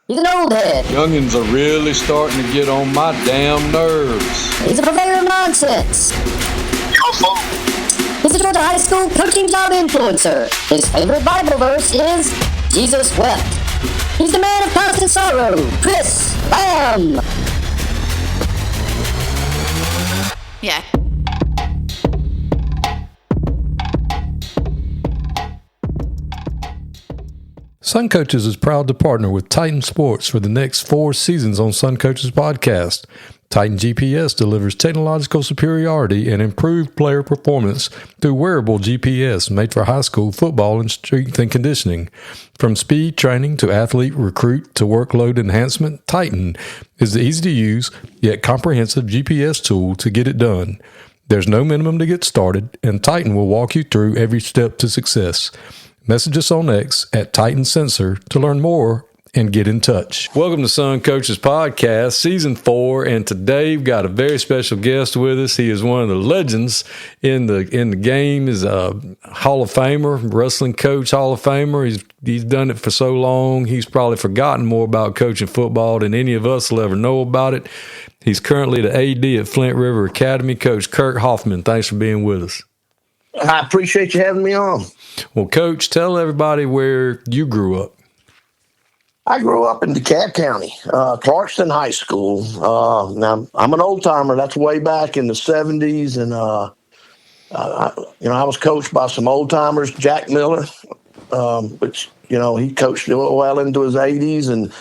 He's an old head. Youngins are really starting to get on my damn nerves. He's a purveyor of nonsense. He's a Georgia high school coaching job influencer. His favorite Bible verse is, Jesus wept. He's the man of constant sorrow, Chris Lamb. Yeah. Sun Coaches is proud to partner with Titan Sports for the next 4 seasons on Sun Coaches podcast. Titan GPS delivers technological superiority and improved player performance through wearable GPS made for high school football and strength and conditioning. From speed training to athlete recruit to workload enhancement, Titan is the easy-to-use yet comprehensive GPS tool to get it done. There's no minimum to get started, and Titan will walk you through every step to success. Message us on X at Titan Sensor to learn more and get in touch. Welcome to Sun Coaches Podcast, Season 4, and today we've got a very special guest with us. He is one of the legends in the game. He's a Hall of Famer, wrestling coach, Hall of Famer. He's done it for so long, he's probably forgotten more about coaching football than any of us will ever know about it. He's currently the AD at Flint River Academy. Coach Kirk Hoffman, thanks for being with us. I appreciate you having me on. Well, Coach, tell everybody where you grew up. I grew up in DeKalb County, Clarkston High School. Now, I'm an old-timer. That's way back in the 70s, and I was coached by some old-timers, Jack Miller, which, he coached well into his 80s, and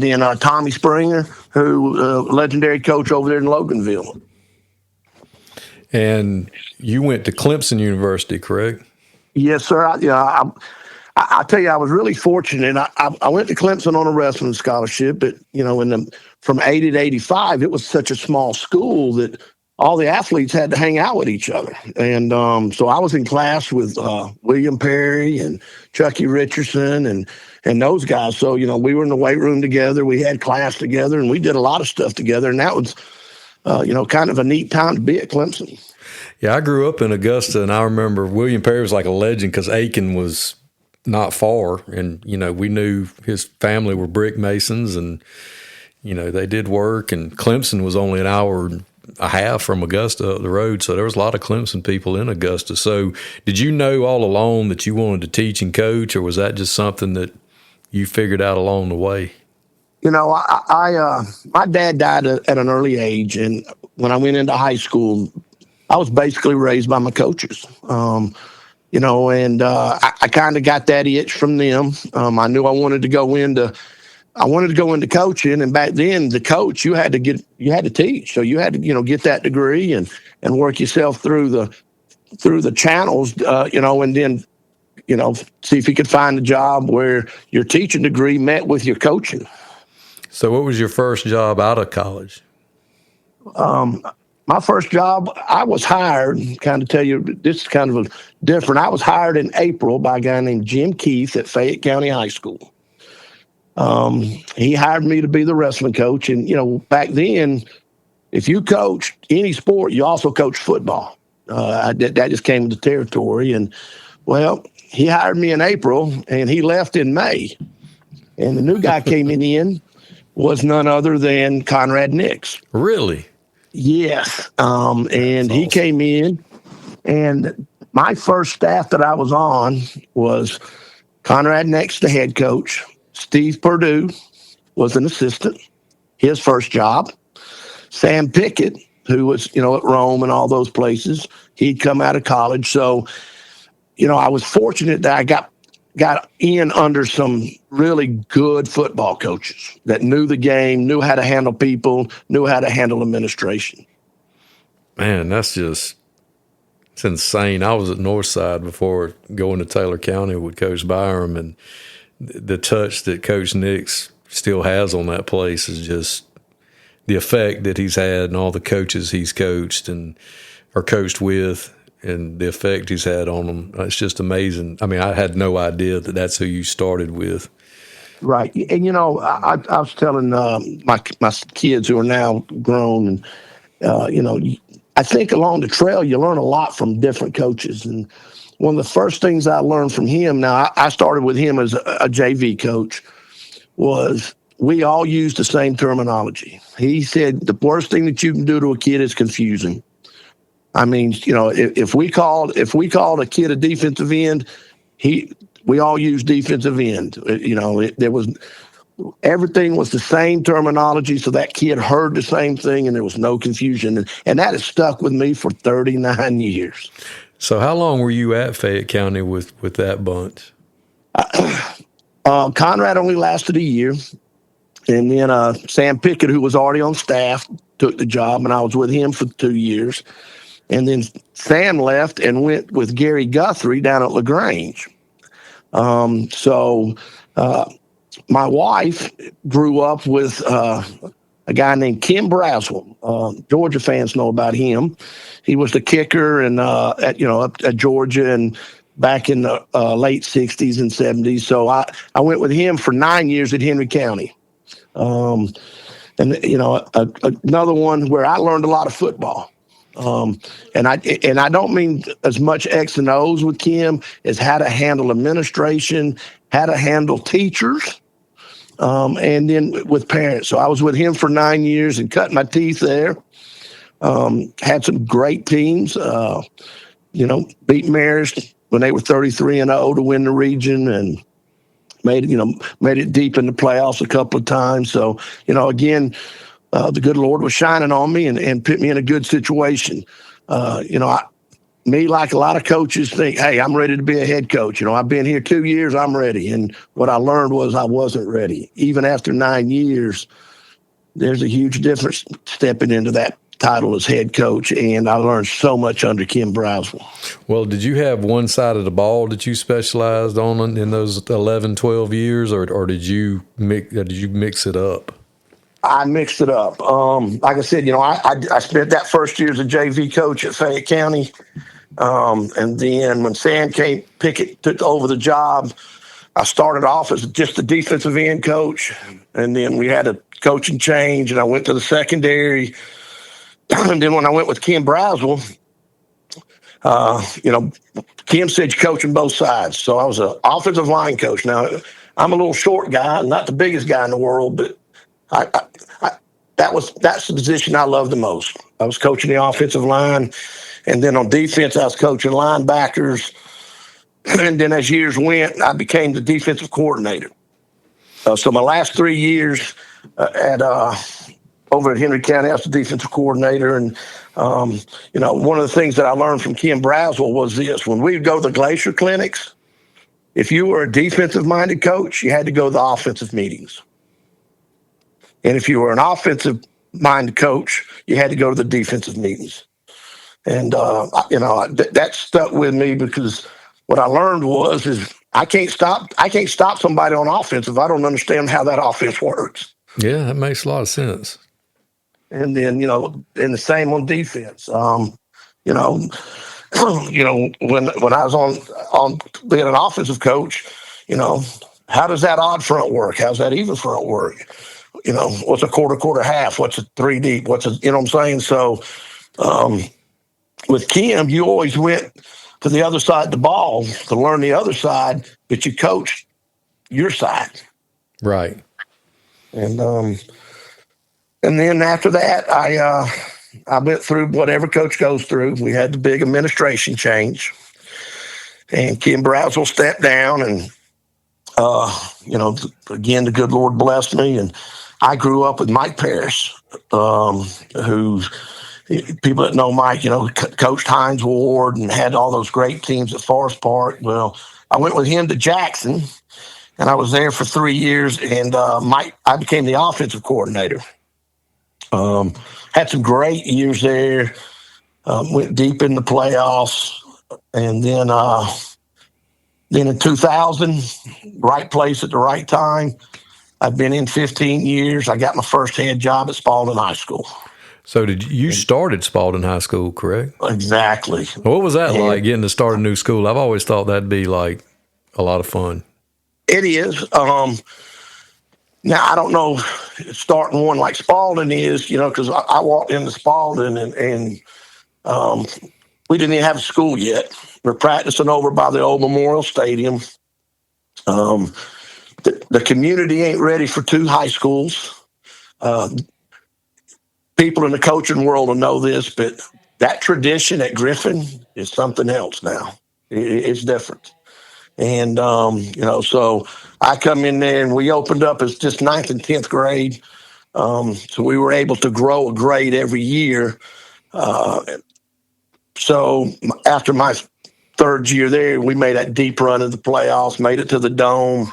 then Tommy Springer, who legendary coach over there in Loganville. And you went to Clemson University, correct? Yes, sir. I tell you, I was really fortunate. I went to Clemson on a wrestling scholarship, but from 80 to 85, it was such a small school that all the athletes had to hang out with each other. And so I was in class with William Perry and Chucky Richardson and those guys. So, we were in the weight room together. We had class together, and we did a lot of stuff together. And that was, kind of a neat time to be at Clemson. Yeah, I grew up in Augusta, and I remember William Perry was like a legend because Aiken was not far. And, we knew his family were brick masons, and, they did work. And Clemson was only an hour and a half from Augusta up the road. So there was a lot of Clemson people in Augusta. So did you know all along that you wanted to teach and coach, or was that just something that you figured out along the way? My dad died at an early age, and when I went into high school, I was basically raised by my coaches. I kind of got that itch from them. I knew I wanted to go into coaching, and back then, the coach you had to teach, so you had to get that degree and work yourself through the channels, and then see if you could find a job where your teaching degree met with your coaching. So what was your first job out of college? My first job, I was hired, kind of tell you, this is kind of different. I was hired in April by a guy named Jim Keith at Fayette County High School. He hired me to be the wrestling coach. And, back then, if you coached any sport, you also coached football. That just came with the territory. And, well, he hired me in April, and he left in May. And the new guy came in was none other than Conrad Nix. Really? Yes. And he came in, and my first staff that I was on was Conrad Nix, the head coach. Steve Perdue was an assistant, his first job. Sam Pickett, who was, at Rome and all those places, he'd come out of college. So, I was fortunate that I got in under some really good football coaches that knew the game, knew how to handle people, knew how to handle administration. Man, it's insane. I was at Northside before going to Taylor County with Coach Byram, and the touch that Coach Nix still has on that place is just the effect that he's had, and all the coaches he's coached and or coached with, and the effect he's had on them. It's just amazing. I mean, I had no idea that that's who you started with. Right. And, I was telling my kids who are now grown, and, I think along the trail, you learn a lot from different coaches. And one of the first things I learned from him, now I started with him as a JV coach, was we all use the same terminology. He said the worst thing that you can do to a kid is confuse him. I mean, if we called a kid a defensive end, we all use defensive end. Everything was the same terminology, so that kid heard the same thing, and there was no confusion. And that has stuck with me for 39 years. So how long were you at Fayette County with that bunch? Conrad only lasted a year. And then Sam Pickett, who was already on staff, took the job, and I was with him for 2 years. And then Sam left and went with Gary Guthrie down at LaGrange. My wife grew up with a guy named Kim Braswell. Georgia fans know about him. He was the kicker and at Georgia and back in the late 60s and 70s. So I went with him for 9 years at Henry County. Another one where I learned a lot of football. And I don't mean as much X and O's with Kim as how to handle administration, how to handle teachers, and then with parents. So I was with him for 9 years and cut my teeth there. Had some great teams, beat Marist when they were 33-0 to win the region, and made it deep in the playoffs a couple of times. So, again, the good Lord was shining on me and put me in a good situation. Like a lot of coaches think, hey, I'm ready to be a head coach. I've been here 2 years, I'm ready. And what I learned was I wasn't ready. Even after 9 years, there's a huge difference stepping into that title as head coach, and I learned so much under Kim Braswell. Well, did you have one side of the ball that you specialized on in those 11, 12 years, or did you mix it up? I mixed it up. Like I said, I spent that first year as a JV coach at Fayette County. And then when Sam Pickett took over the job, I started off as just a defensive end coach. And then we had a coaching change, and I went to the secondary. And then when I went with Kim Braswell, Kim said you coach on both sides. So I was an offensive line coach. Now, I'm a little short guy, not the biggest guy in the world, but that's the position I love the most. I was coaching the offensive line, and then on defense, I was coaching linebackers. And then as years went, I became the defensive coordinator. So my last 3 years over at Henry County, I was the defensive coordinator. And, one of the things that I learned from Kim Braswell was this. When we would go to the Glacier clinics, if you were a defensive-minded coach, you had to go to the offensive meetings. And if you were an offensive-minded coach, you had to go to the defensive meetings. And, that stuck with me because what I learned is I can't stop somebody on offense if I don't understand how that offense works. Yeah, that makes a lot of sense. And then, and the same on defense. When I was on being an offensive coach, how does that odd front work? How's that even front work? What's a quarter, half? What's a 3 deep? What I'm saying? So with Kim, you always went to the other side of the ball to learn the other side, but you coached your side. Right. And then after that, I went through whatever coach goes through. We had the big administration change, and Kim Braswell stepped down, and again, the good Lord blessed me, and I grew up with Mike Parrish, who people that know Mike, coached Hines Ward and had all those great teams at Forest Park. Well, I went with him to Jackson, and I was there for 3 years, and I became the offensive coordinator. Had some great years there, went deep in the playoffs, and then in 2000, right place at the right time. I've been in 15 years. I got my first head job at Spalding High School. So you started Spalding High School, correct? Exactly. What was that like, getting to start a new school? I've always thought that'd be like a lot of fun. It is. Now, I don't know starting one like Spalding is, because I walked into Spalding and we didn't even have a school yet. We're practicing over by the old Memorial Stadium. The the community ain't ready for 2 high schools. People in the coaching world will know this, but that tradition at Griffin is something else now. It's different. And, so I come in there and we opened up as just 9th and 10th grade. So we were able to grow a grade every year. So after my 3rd year there, we made that deep run in the playoffs, made it to the Dome.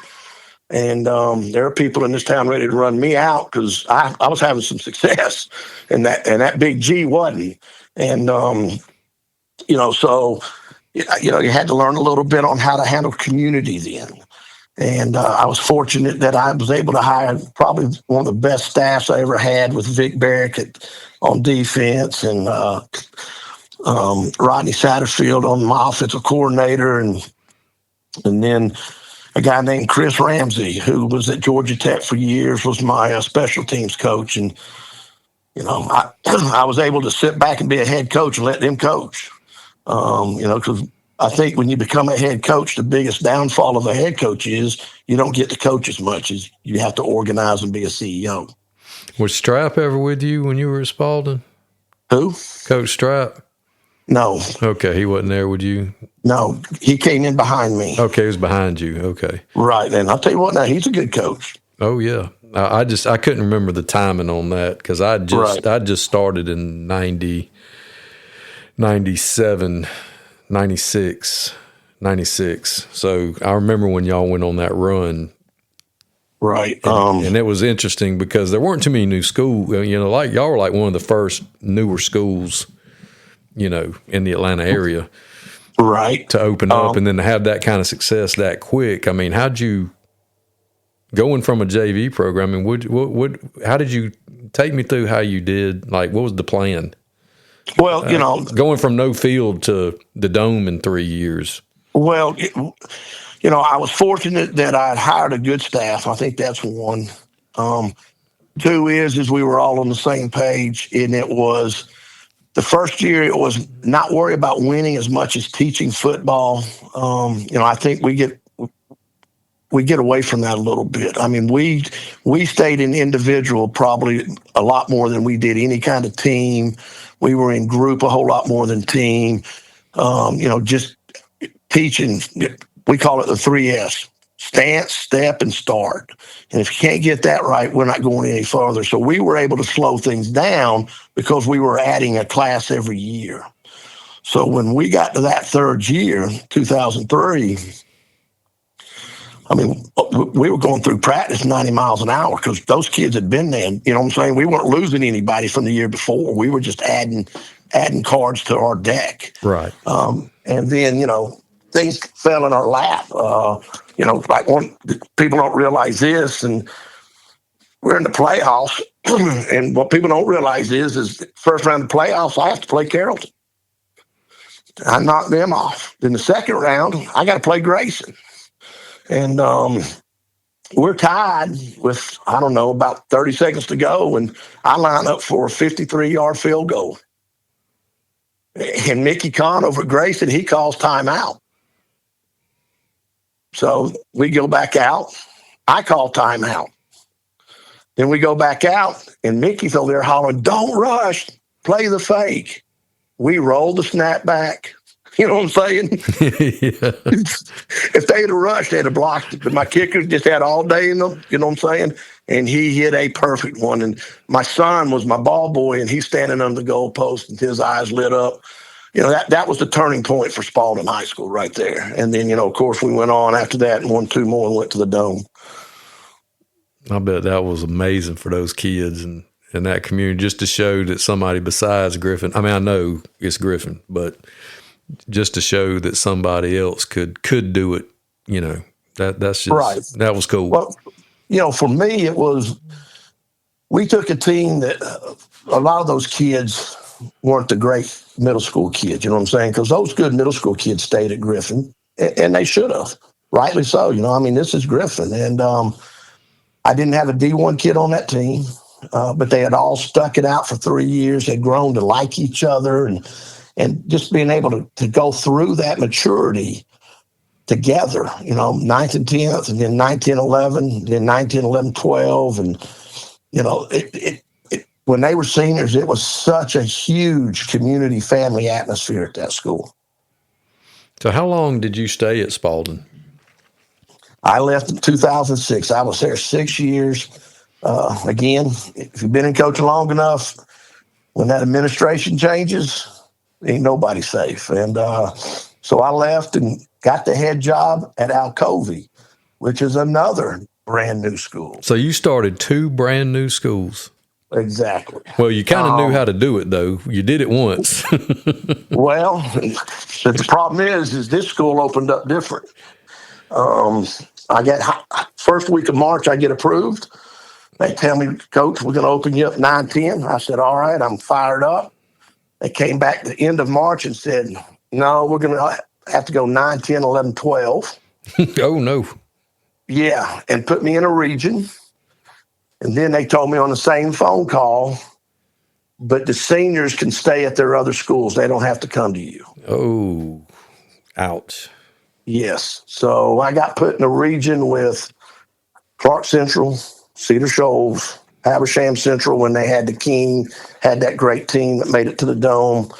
And there are people in this town ready to run me out because I was having some success, and that Big G wasn't. And so you had to learn a little bit on how to handle community then. And I was fortunate that I was able to hire probably one of the best staffs I ever had with Vic Barrick on defense, and Rodney Satterfield on my offensive coordinator, and then a guy named Chris Ramsey, who was at Georgia Tech for years, was my special teams coach. And, I was able to sit back and be a head coach and let them coach. Because I think when you become a head coach, the biggest downfall of a head coach is you don't get to coach as much as you have to organize and be a CEO. Was Strap ever with you when you were at Spalding? Who? Coach Strap? No. Okay, he wasn't there with you? No, he came in behind me. Okay, he was behind you. Okay. Right, and I'll tell you what now, he's a good coach. Oh, yeah. I couldn't remember the timing on that because I just started in 90, 97, 96. So I remember when y'all went on that run. Right. And it was interesting because there weren't too many new schools. Like y'all were like one of the first newer schools, in the Atlanta area. Right. To open up and then to have that kind of success that quick. I mean, how'd you, going from a JV program, how did you take me through how you did? Like, what was the plan? Well, going from no field to the Dome in 3 years. Well, I was fortunate that I'd hired a good staff. I think that's one. 2 is we were all on the same page, and it was the first year. It was not worry about winning as much as teaching football. I think we get away from that a little bit. I mean, we stayed in individual probably a lot more than we did any kind of team. We were in group a whole lot more than team. Just teaching. We call it the 3S: stance, step, and start. And if you can't get that right, we're not going any further. So we were able to slow things down because we were adding a class every year. So when we got to that 3rd year, 2003, I mean, we were going through practice 90 miles an hour because those kids had been there. You know what I'm saying? We weren't losing anybody from the year before. We were just adding cards to our deck. Right. And then, things fell in our lap. People don't realize this, and we're in the playoffs. And what people don't realize is first round of the playoffs, I have to play Carrollton. I knocked them off. Then the second round, I got to play Grayson. And we're tied with, about 30 seconds to go, and I line up for a 53-yard field goal. And Mickey Kahn over at Grayson, he calls timeout. So we go back out. I call timeout. Then we go back out, and Mickey's over there hollering, "Don't rush, play the fake." We roll the snap back. You know what I'm saying? Yeah. If they had rushed, they'd have blocked it. But my kicker just had all day in them. You know what I'm saying? And he hit a perfect one. And my son was my ball boy, and he's standing under the goalpost, and his eyes lit up. That was the turning point for Spalding High School right there. And then, of course, we went on after that and won 2 more and went to the Dome. I bet that was amazing for those kids and that community, just to show that somebody besides Griffin, I mean, I know it's Griffin, but just to show that somebody else could do it, that's just, right. That was cool. Well, for me, it was, we took a team that a lot of those kids weren't the great middle school kids, you know what I'm saying? Because those good middle school kids stayed at Griffin, and they should have, rightly so. This is Griffin. And I didn't have a D1 kid on that team, but they had all stuck it out for 3 years. They'd grown to like each other, and just being able to go through that maturity together, 9th and 10th, and then 9, 10, 11, then 9, 10, 11, 12. And, when they were seniors, it was such a huge community family atmosphere at that school. So how long did you stay at Spalding? I left in 2006. I was there 6 years. Again, if you've been in coaching long enough, when that administration changes, ain't nobody safe. And so I left and got the head job at Alcovey, which is another brand new school. So you started 2 brand new schools. Exactly. Well, you kind of knew how to do it, though. You did it once. Well, the problem is this school opened up different. I get first week of March, I get approved. They tell me, Coach, we're going to open you up 9, 10. I said, all right, I'm fired up. They came back at the end of March and said, no, we're going to have to go 9, 10, 11, 12. Oh, no. Yeah, and put me in a region. And then they told me on the same phone call, but the seniors can stay at their other schools. They don't have to come to you. Oh, ouch. Yes. So I got put in a region with Clark Central, Cedar Shoals, Habersham Central when they had the King, had that great team that made it to the Dome.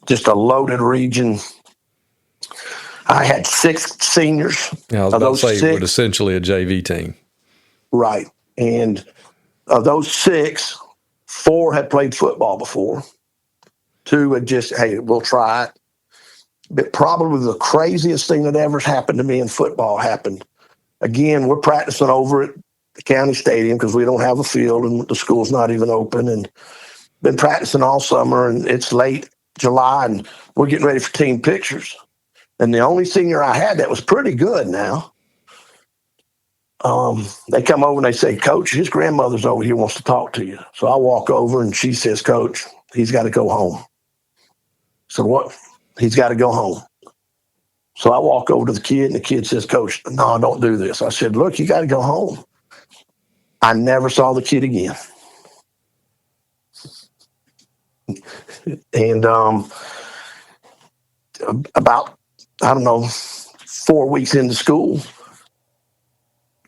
Just a loaded region. I had 6 seniors. Yeah, I was about to say it was essentially a JV team. Right. And of those 6, 4 had played football before. 2 had just, hey, we'll try it. But probably the craziest thing that ever happened to me in football happened. Again, we're practicing over at the county stadium because we don't have a field and the school's not even open. And been practicing all summer, and it's late July, and we're getting ready for team pictures. And the only senior I had that was pretty good now, they come over and they say, Coach, his grandmother's over here, wants to talk to you. So I walk over and she says, Coach, he's got to go home. So what? He's got to go home. So I walk over to the kid and the kid says, Coach, no, don't do this. I said, look, you got to go home. I never saw the kid again. And about, 4 weeks into school,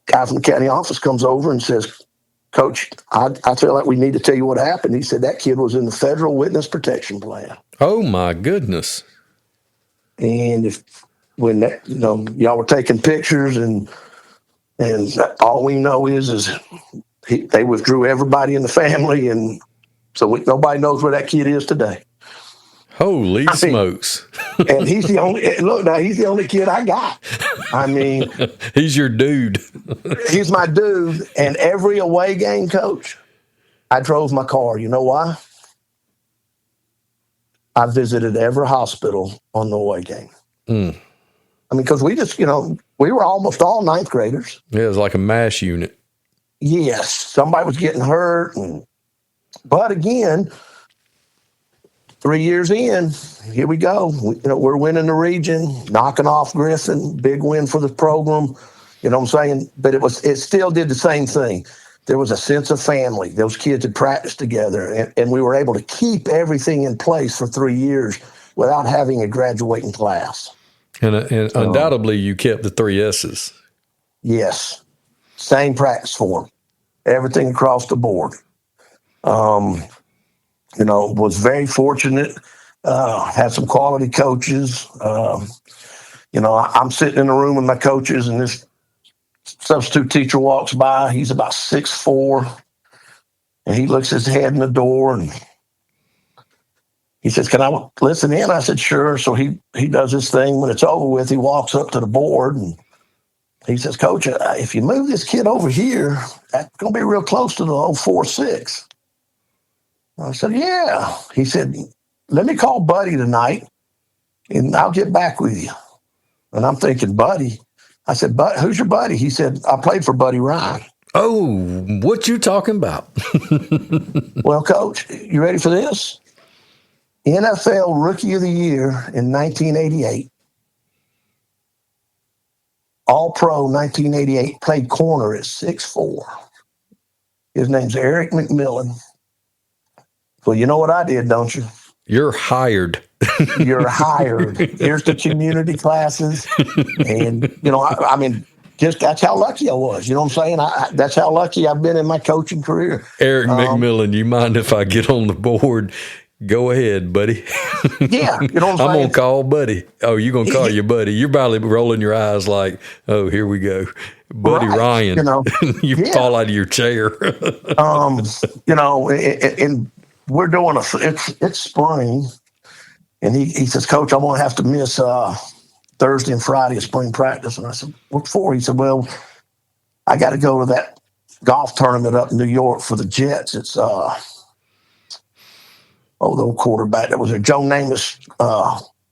guy from the county office comes over and says, Coach, I feel like we need to tell you what happened. He said that kid was in the federal witness protection plan. Oh, my goodness. And when that, y'all were taking pictures and all we know is they withdrew everybody in the family. And so nobody knows where that kid is today. Holy smokes. And he's the only kid I got. He's your dude. He's my dude. And every away game, Coach, I drove my car. You know why? I visited every hospital on the away game. Because we just, we were almost all 9th graders. Yeah, it was like a MASH unit. Yes. Somebody was getting hurt. But again, 3 years in, here we go. We're winning the region, knocking off Griffin, big win for the program. You know what I'm saying? But it still did the same thing. There was a sense of family. Those kids had practiced together, and we were able to keep everything in place for 3 years without having a graduating class. And undoubtedly, you kept the 3 S's. Yes. Same practice form. Everything across the board. Was very fortunate, had some quality coaches. I'm sitting in a room with my coaches, and this substitute teacher walks by. He's about 6'4", and he looks his head in the door, and he says, can I listen in? I said, sure. So he does his thing. When it's over with, he walks up to the board, and he says, Coach, if you move this kid over here, that's going to be real close to the 4-6. I said, yeah. He said, let me call Buddy tonight, and I'll get back with you. And I'm thinking, Buddy? I said, who's your buddy? He said, I played for Buddy Ryan. Oh, what you talking about? Well, Coach, you ready for this? NFL Rookie of the Year in 1988. All-Pro 1988, played corner at 6'4". His name's Eric McMillan. Well, you know what I did, don't you? You're hired. You're hired. Here's the community classes. And, I mean, just that's how lucky I was. You know what I'm saying? That's how lucky I've been in my coaching career. Eric McMillan, you mind if I get on the board? Go ahead, buddy. Yeah, you know what I'm saying? I'm going to call Buddy. Oh, you're going to call your buddy. You're probably rolling your eyes like, oh, here we go. Buddy Right, Ryan. You fall out of your chair. And we're doing it's spring. And he says, Coach, I'm going to have to miss Thursday and Friday of spring practice. And I said, what for? He said, well, I got to go to that golf tournament up in New York for the Jets. It's the old quarterback that was there, Joe Namath,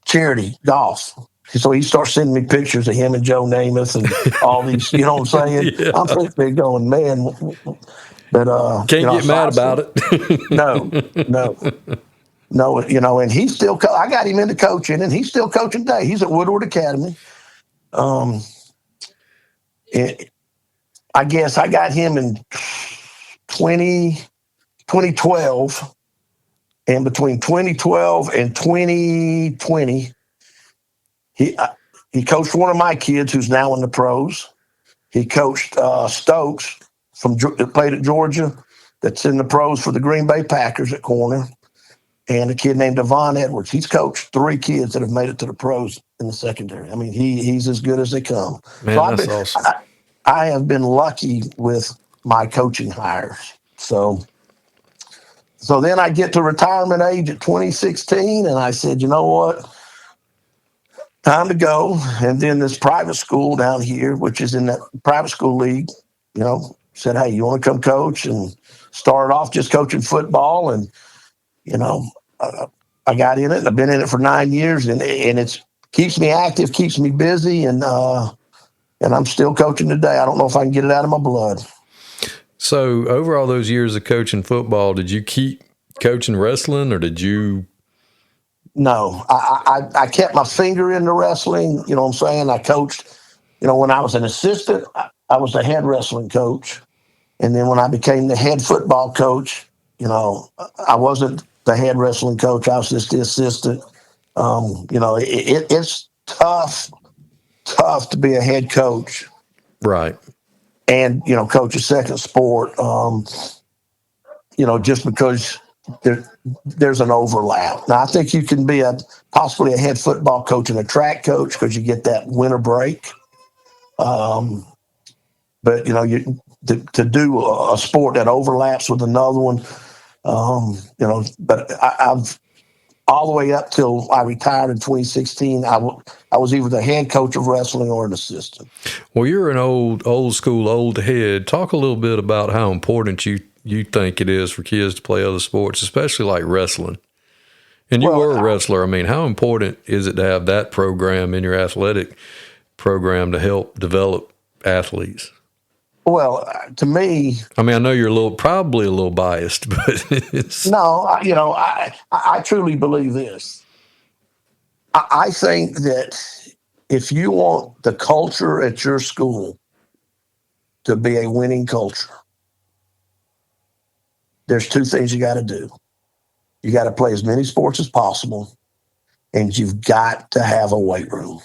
charity golf. So he starts sending me pictures of him and Joe Namath and all these, you know what I'm saying? Yeah. I'm sitting there going, man. But, Can't get mad about it. No, and he's still, I got him into coaching, and he's still coaching today. He's at Woodward Academy. I guess I got him in 2012. And between 2012 and 2020, he coached one of my kids who's now in the pros. He coached Stokes that played at Georgia, that's in the pros for the Green Bay Packers at corner, and a kid named Devon Edwards. He's coached 3 kids that have made it to the pros in the secondary. I mean, he's as good as they come. Man, so that's awesome. I have been lucky with my coaching hires. So then I get to retirement age at 2016, and I said, you know what? Time to go. And then this private school down here, which is in that private school league, said, hey, you want to come coach? And started off just coaching football. And, I got in it, and I've been in it for 9 years, and it's keeps me active, keeps me busy, and I'm still coaching today. I don't know if I can get it out of my blood. So over all those years of coaching football, did you keep coaching wrestling, or did you? No, I kept my finger in the wrestling. You know what I'm saying? I coached, when I was an assistant, I was the head wrestling coach. And then when I became the head football coach, I wasn't the head wrestling coach. I was just the assistant. It's tough to be a head coach. Right. And, coach a second sport, just because there's an overlap. Now, I think you can be possibly a head football coach and a track coach because you get that winter break. But, to do a sport that overlaps with another one, but I've all the way up till I retired in 2016, I was either the head coach of wrestling or an assistant. Well, you're an old school, old head. Talk a little bit about how important you think it is for kids to play other sports, especially like wrestling. And you were a wrestler. I mean, how important is it to have that program in your athletic program to help develop athletes? Well, to me, I mean, I know you're probably a little biased, but it's no. I truly believe this. I think that if you want the culture at your school to be a winning culture, there's 2 things you got to do. You got to play as many sports as possible, and you've got to have a weight room.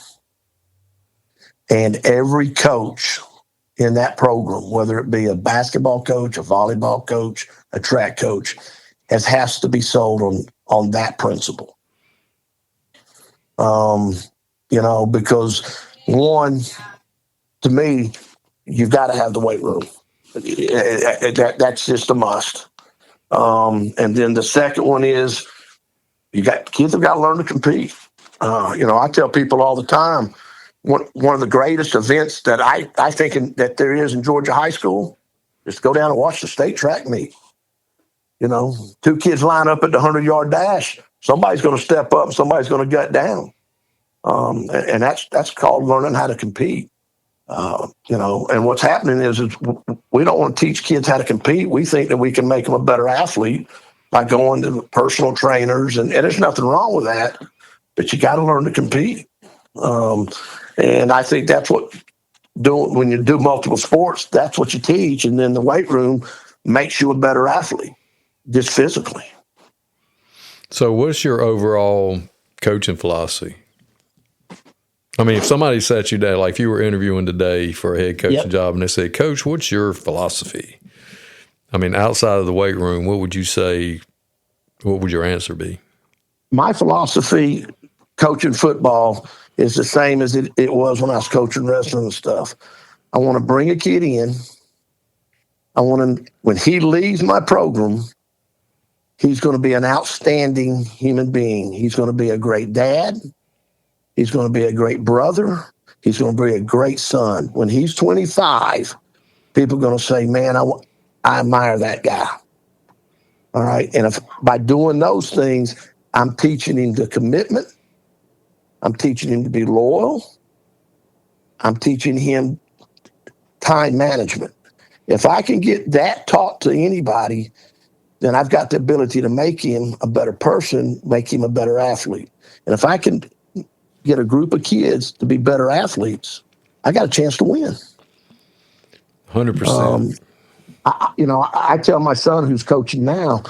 And every coach in that program, whether it be a basketball coach, a volleyball coach, a track coach, has to be sold on that principle. Because one, to me, you've got to have the weight room. That's just a must. And then the second one is kids have got to learn to compete. I tell people all the time, one of the greatest events that I think that there is in Georgia high school is to go down and watch the state track meet. 2 kids line up at the 100-yard dash. Somebody's going to step up, somebody's going to gut down. And that's called learning how to compete. And what's happening is we don't want to teach kids how to compete. We think that we can make them a better athlete by going to personal trainers, and there's nothing wrong with that, but you got to learn to compete. And I think that's what when you do multiple sports, that's what you teach. And then the weight room makes you a better athlete, just physically. So what's your overall coaching philosophy? I mean, if somebody sat you down, like if you were interviewing today for a head coaching job and they said, Coach, what's your philosophy? I mean, outside of the weight room, what would you say, what would your answer be? My philosophy coaching football is the same as it was when I was coaching wrestling and stuff. I want to bring a kid in. I want him, when he leaves my program, he's going to be an outstanding human being. He's going to be a great dad. He's going to be a great brother. He's going to be a great son. When he's 25, people are going to say, man, I admire that guy. All right. And if by doing those things, I'm teaching him the commitment. I'm teaching him to be loyal. I'm teaching him time management. If I can get that taught to anybody, then I've got the ability to make him a better person, make him a better athlete. And if I can get a group of kids to be better athletes, I got a chance to win. 100%. I tell my son who's coaching now,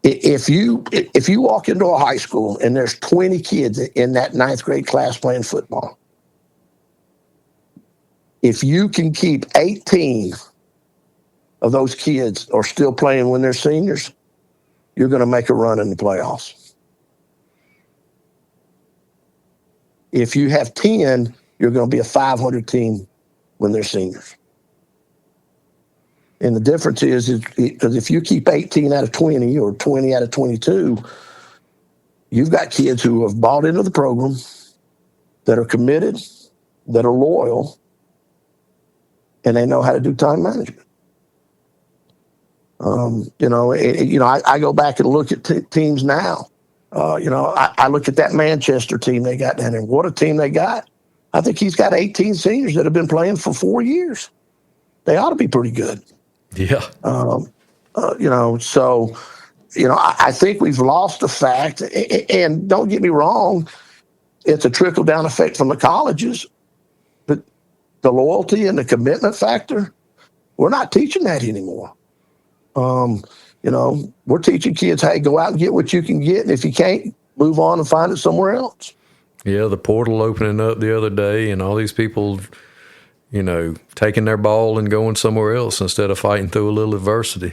if you walk into a high school and there's 20 kids in that ninth grade class playing football, if you can keep 18 of those kids are still playing when they're seniors, you're going to make a run in the playoffs. If you have 10, you're going to be a 500 team when they're seniors. And the difference is because if you keep 18 out of 20 or 20 out of 22, you've got kids who have bought into the program, that are committed, that are loyal, and they know how to do time management. I go back and look at teams now. I look at that Manchester team they got down there. What a team they got. I think he's got 18 seniors that have been playing for 4 years. They ought to be pretty good. Yeah. I think we've lost the fact, and don't get me wrong, it's a trickle-down effect from the colleges, but the loyalty and the commitment factor, we're not teaching that anymore. We're teaching kids, hey, go out and get what you can get, and if you can't, move on and find it somewhere else. Yeah, the portal opening up the other day and all these people, taking their ball and going somewhere else instead of fighting through a little adversity.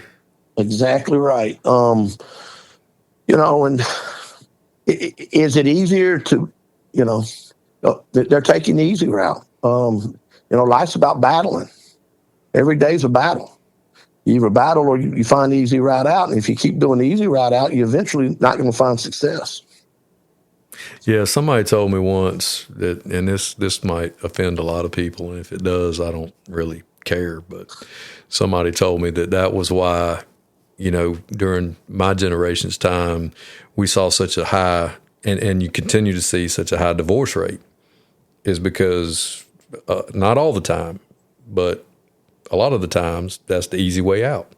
Exactly right. And is it easier to, they're taking the easy route. Life's about battling. Every day's a battle. You either battle or you find the easy route out. And if you keep doing the easy route out, you're eventually not going to find success. Yeah, somebody told me once that, and this might offend a lot of people, and if it does, I don't really care, but somebody told me that was why, during my generation's time, we saw such a high, and you continue to see such a high divorce rate, is because, not all the time, but a lot of the times, that's the easy way out.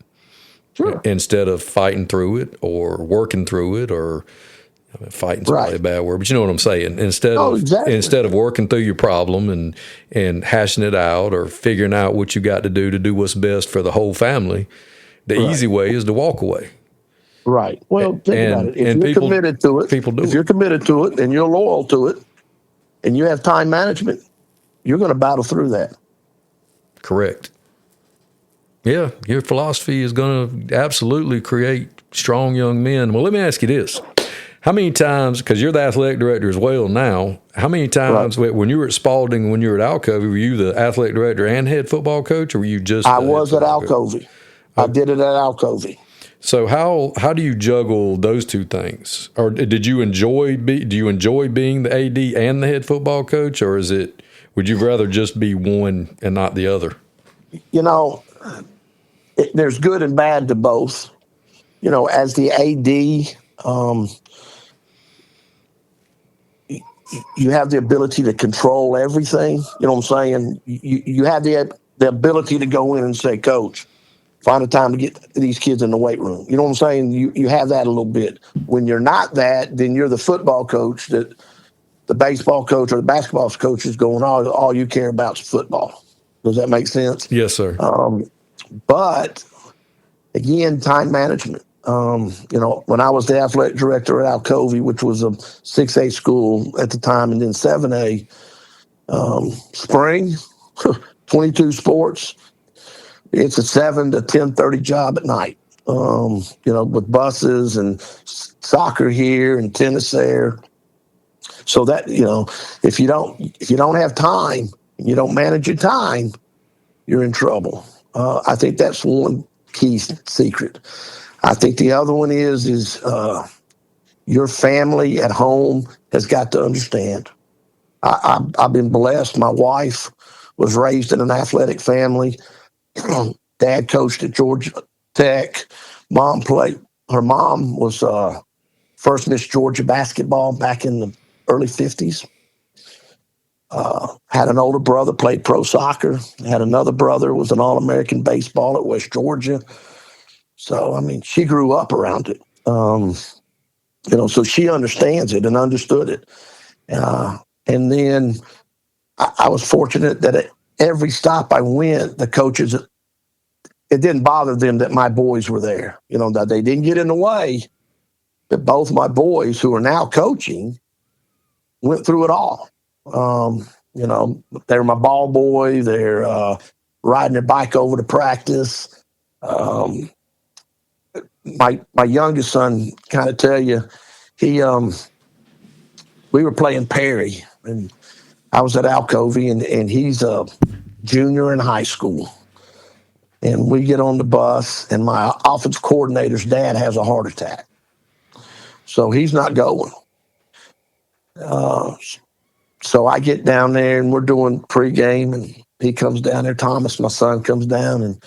Sure. Instead of fighting through it or working through it, or fighting's probably a bad word, but you know what I'm saying. Instead of working through your problem and hashing it out or figuring out what you got to do what's best for the whole family, the easy way is to walk away. Right. Well, think about it. If you're committed to it, if you're committed to it and you're loyal to it, and you have time management, you're going to battle through that. Correct. Yeah, your philosophy is going to absolutely create strong young men. Well, let me ask you this. How many times, because you're the athletic director as well now, how many times when you were at Spalding, when you were at Alcovey, were you the athletic director and head football coach, or were you just I was at Alcovey. I did it at Alcovey. So how do you juggle those two things? Or do you enjoy being the AD and the head football coach, or would you rather just be one and not the other? There's good and bad to both. As the AD, you have the ability to control everything. You know what I'm saying? You have the ability to go in and say, Coach, find a time to get these kids in the weight room. You know what I'm saying? You have that a little bit. When you're not that, then you're the football coach that the baseball coach or the basketball coach is going, all you care about is football. Does that make sense? Yes, sir. But again, time management. When I was the athletic director at Alcovy, which was a 6A school at the time, and then 7A, spring, 22 sports. It's a 7 to 10:30 job at night, with buses and soccer here and tennis there. So that, if you don't have time, you don't manage your time, you're in trouble. I think that's one key secret. I think the other one is your family at home has got to understand. I've been blessed. My wife was raised in an athletic family. Dad coached at Georgia Tech. Her mom was first Miss Georgia basketball back in the early 50s. Had an older brother, played pro soccer. Had another brother, was an All-American baseball at West Georgia. So, she grew up around it. So she understands it and understood it. And then I was fortunate that at every stop I went, the coaches, it didn't bother them that my boys were there. That they didn't get in the way. But both my boys, who are now coaching, went through it all. They're my ball boy. They're riding their bike over to practice. My youngest son, kind of tell you, we were playing Perry, and I was at Alcovy, and he's a junior in high school. And we get on the bus, and my offense coordinator's dad has a heart attack. So he's not going. So I get down there, and we're doing pregame, and he comes down there. Thomas, my son, comes down, and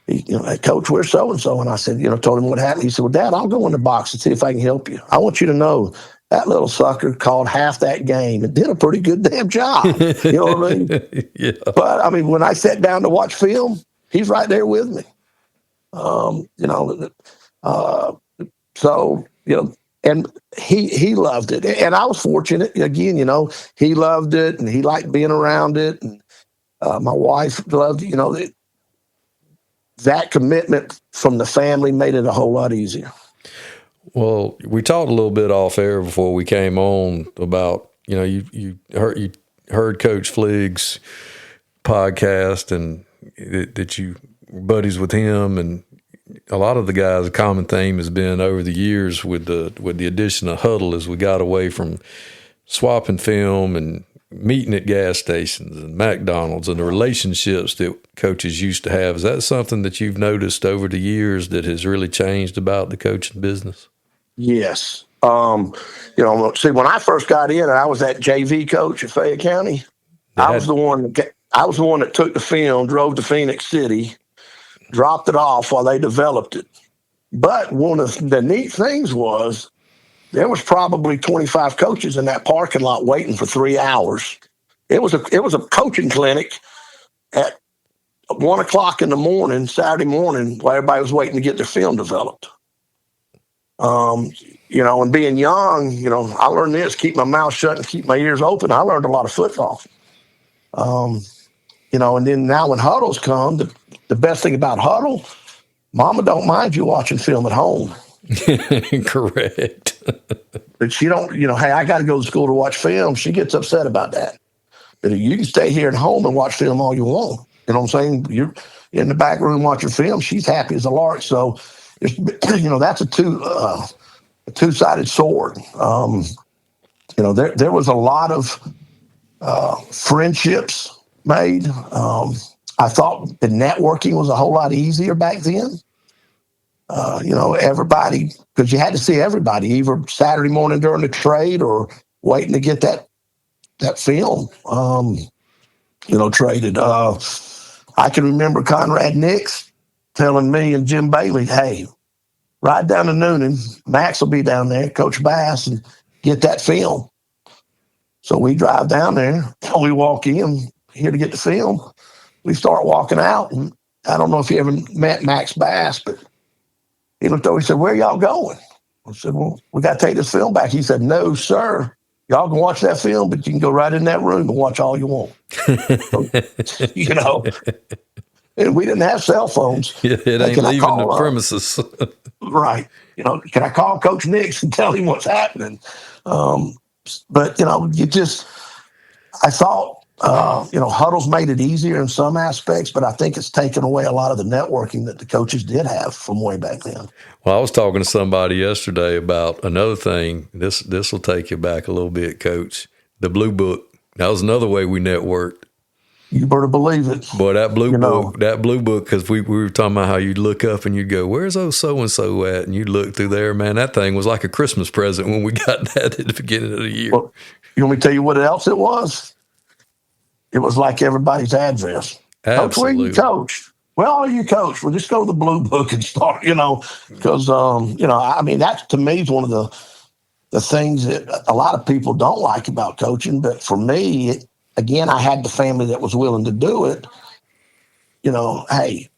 he, hey, Coach, where's so-and-so? And I said, told him what happened. He said, well, Dad, I'll go in the box and see if I can help you. I want you to know that little sucker called half that game and did a pretty good damn job. You know what I mean? Yeah. But, when I sat down to watch film, he's right there with me. And he loved it. And I was fortunate, again, he loved it, and he liked being around it. And my wife loved it. That commitment from the family made it a whole lot easier. Well, we talked a little bit off air before we came on about, you heard Coach Flig's podcast, and that you were buddies with him, and a lot of the guys, a common theme has been over the years with the addition of huddle, as we got away from swapping film and meeting at gas stations and McDonald's, and the relationships that coaches used to have. Is that something that you've noticed over the years that has really changed about the coaching business? Yes. See, when I first got in, and I was that JV coach at Fayette County, I was the one that took the film, drove to Phoenix City, dropped it off while they developed it. But one of the neat things was there was probably 25 coaches in that parking lot waiting for 3 hours. It was a coaching clinic at 1:00 in the morning, Saturday morning, while everybody was waiting to get their film developed. And being young, I learned this: keep my mouth shut and keep my ears open. I learned a lot of football. And then now when huddles come, the best thing about huddle, Mama don't mind you watching film at home. Correct. But she don't, hey, I got to go to school to watch film. She gets upset about that. But you can stay here at home and watch film all you want. You know what I'm saying? You're in the back room watching film. She's happy as a lark. So, that's a two-sided sword. There was a lot of friendships made. I thought the networking was a whole lot easier back then. Everybody, because you had to see everybody, either Saturday morning during the trade or waiting to get that film, traded. I can remember Conrad Nix telling me and Jim Bailey, hey, ride down to Noonan, Max will be down there, Coach Bass, and get that film. So we drive down there, we walk in here to get the film. We start walking out, and I don't know if you ever met Max Bass, but he looked over, he said, where y'all going? I said, well, we got to take this film back. He said, no, sir. Y'all can watch that film, but you can go right in that room and watch all you want. So, And we didn't have cell phones. Yeah, it ain't leaving the premises. Right. Can I call Coach Nix and tell him what's happening? But, I thought, huddles made it easier in some aspects, but I think it's taken away a lot of the networking that the coaches did have from way back then. Well, I was talking to somebody yesterday about another thing. This will take you back a little bit, Coach. The Blue Book. That was another way we networked. You better believe it. Boy, that blue book, because we were talking about how you'd look up and you'd go, where's old so-and-so at? And you'd look through there, man, that thing was like a Christmas present when we got that at the beginning of the year. Well, you want me to tell you what else it was? It was like everybody's address. Absolutely. Coach, where you coach? Well, you coach. Well, just go to the Blue Book and start, because, that to me is one of the things that a lot of people don't like about coaching. But for me, again, I had the family that was willing to do it. I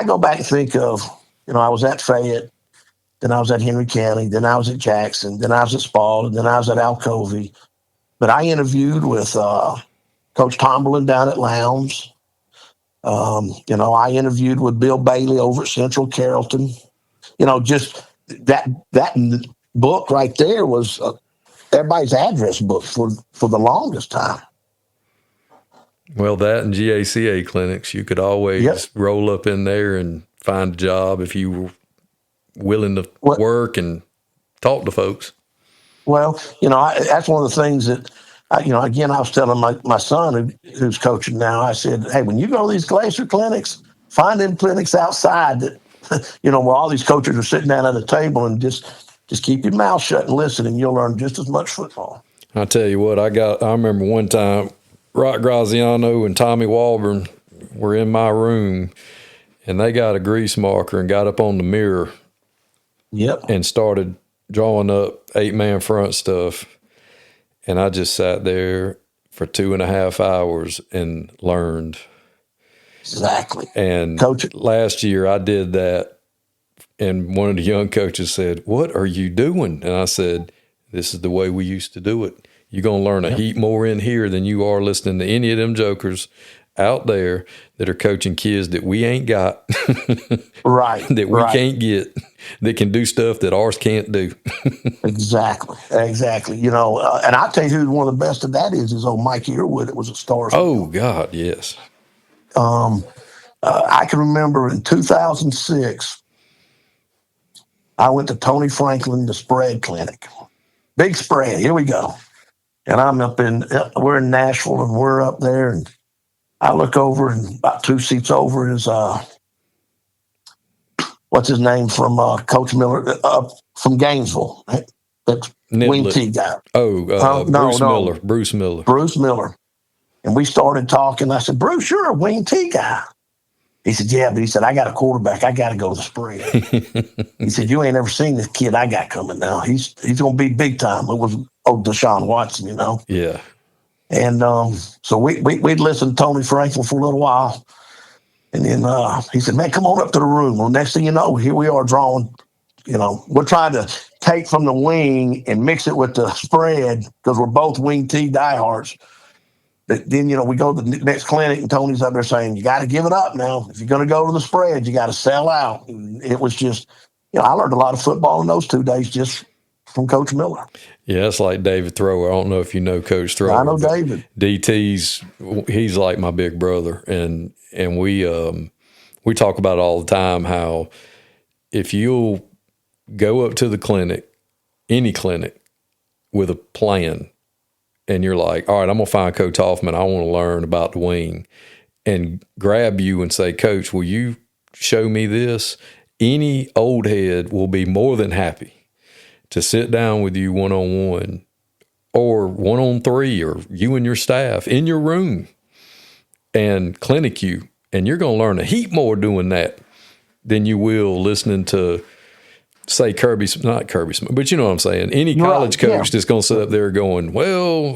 go back and think of, I was at Fayette, then I was at Henry County, then I was at Jackson, then I was at Spalding, then I was at Alcovey. But I interviewed with Coach Tomberlin down at Lowndes. I interviewed with Bill Bailey over at Central Carrollton. Just that book right there was everybody's address book for the longest time. Well, that and GACA clinics, you could always roll up in there and find a job if you were willing to work and talk to folks. Well, that's one of the things that, again, I was telling my son who's coaching now, I said, hey, when you go to these Glacier clinics, find them clinics outside that, where all these coaches are sitting down at a table, and just keep your mouth shut and listen, and you'll learn just as much football. I'll tell you what, I remember one time, Rock Graziano and Tommy Walburn were in my room, and they got a grease marker and got up on the mirror and started drawing up 8-man front stuff. And I just sat there for 2.5 hours and learned. Exactly. And Coach, last year I did that, and one of the young coaches said, "What are you doing?" And I said, "This is the way we used to do it. You're going to learn a heap more in here than you are listening to any of them jokers out there that are coaching kids that we ain't got, right? That we can't get, that can do stuff that ours can't do." Exactly. And I'll tell you who one of the best of that is old Mike Earwood. It was a star. Oh, God, yes. I can remember in 2006, I went to Tony Franklin, the spread clinic. Big spread. Here we go. And we're in Nashville, and we're up there, and I look over, and about 2 seats over is, what's his name from Coach Miller, from Gainesville. That's wing T guy. Bruce Miller. Bruce Miller. And we started talking. I said, "Bruce, you're a wing T guy." He said, "Yeah," but he said, "I got a quarterback. I got to go to the spread." He said, "You ain't ever seen this kid I got coming now. He's going to be big time." It was Deshaun Watson, Yeah. And so we'd listen to Tony Franklin for a little while. And then he said, "Man, come on up to the room." Well, next thing you know, here we are drawing. We're trying to take from the wing and mix it with the spread because we're both wing T diehards. But then, we go to the next clinic, and Tony's up there saying, "You got to give it up now. If you're going to go to the spread, you got to sell out." And it was just, I learned a lot of football in those 2 days just from Coach Miller. Yeah, it's like David Thrower. I don't know if you know Coach Thrower. I know David. DT's, he's like my big brother, and we talk about it all the time how if you'll go up to the clinic, any clinic, with a plan, and you're like, "All right, I'm going to find Coach Hoffman. I want to learn about the wing," and grab you and say, "Coach, will you show me this?" Any old head will be more than happy to sit down with you one-on-one or 1-on-3 or you and your staff in your room and clinic you. And you're going to learn a heap more doing that than you will listening to, say, not Kirby Smith, but you know what I'm saying. Any college coach that's going to sit up there going, "Well,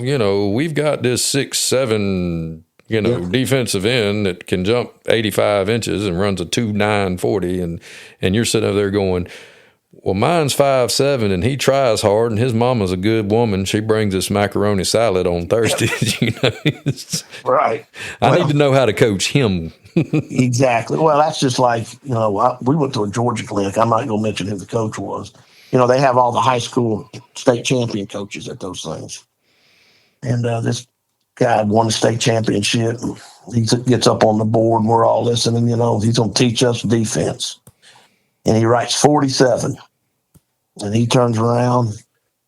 we've got this 6'7", defensive end that can jump 85 inches and runs a 2.9 40. And you're sitting up there going, "Well, mine's 5'7", and he tries hard, and his mama's a good woman. She brings us macaroni salad on Thursdays." Right. I need to know how to coach him. Exactly. Well, that's just like, we went to a Georgia clinic. I'm not going to mention who the coach was. They have all the high school state champion coaches at those things. And this guy won the state championship. And he gets up on the board, and we're all listening. He's going to teach us defense. And he writes 47. And he turns around,